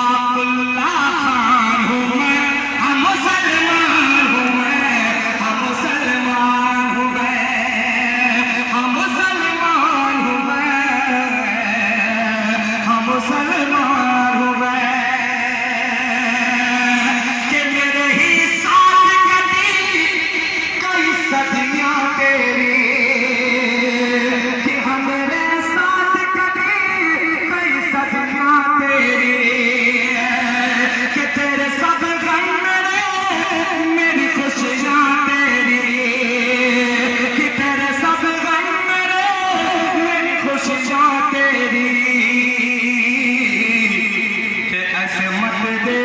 इशफाकुल्लाह खान हूँ मैं, मुसलमान हूँ मैं, मुसलमान हूँ मैं, मुसलमान हूँ मैं, मुसलमान हूँ मैं। कि मेरे ही साथ कटी कई सदियाँ तेरी, कि हमारे साथ कटी कई सदियाँ तेरी, कि तेरे सब गम मेरे मेरी खुशियाँ तेरी, कि तेरे सब गम मेरे मेरी खुशियाँ तेरी। कि ऐसे मत दे,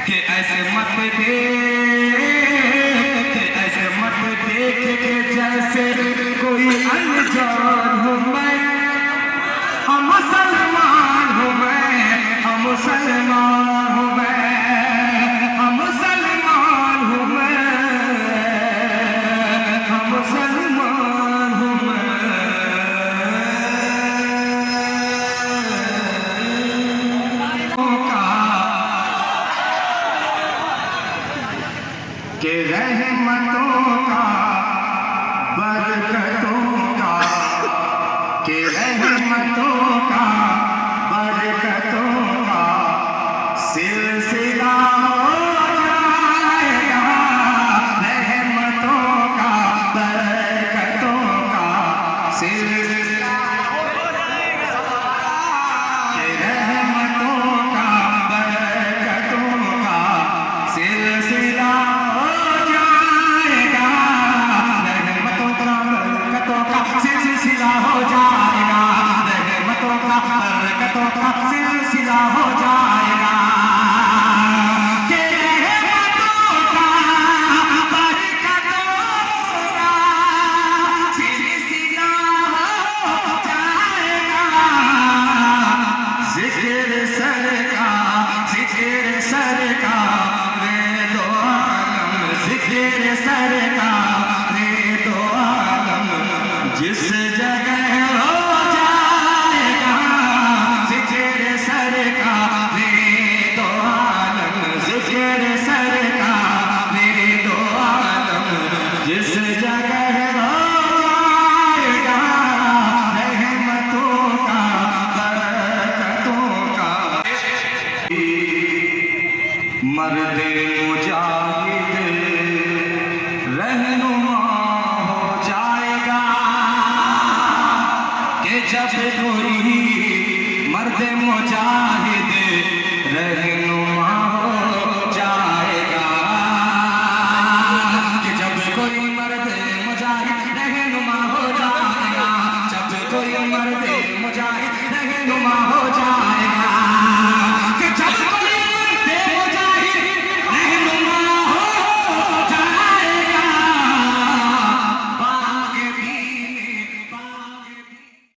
कि ऐसे मत दे, कि ऐसे मत देख के जैसे कोई अनजान हूँ मैं, मुसलमान हूँ मैं, मुसलमान हूँ मैं, मुसलमान हूँ मैं, मुसलमान हूँ मैं। कि रहमतों का बरकतों का, कि रहमतों का बरकतों का सिलसिला हो जाएगा, रहमतों का बरकतों का सिलसिला हो जाएगा, कि रहमतों का बरकतों का सिलसिला हो जाएगा, रहमतों का बरकतों का सिलसिला हो जाएगा, रहमतों का बरकतों का सिलसिला हो जाएगा। कि रहमतों का बरकतों का सिलसिला हो जाएगा, जिक्र सर का, जिक्र सर का रे दो आलम, जिक्र सर का रे दो आलम, जिस जगह हो जाएगा, जिक्र सर का रे दो आलम, जिक्र सर का रे दो आलम, जिस जगह हो जाएगा, रहमतों का बरकतों का। मर्दे मुजाहिद रहनुमा हो जाएगा, कि जब कोई मर्दे मुजाहिद रहनुमा हो जाएगा, कि जब कोई मर्दे मुजाहिद रहनुमा हो जाएगा, जब कोई मर्दे मुजाहिद रहनुमा हो जाएगा।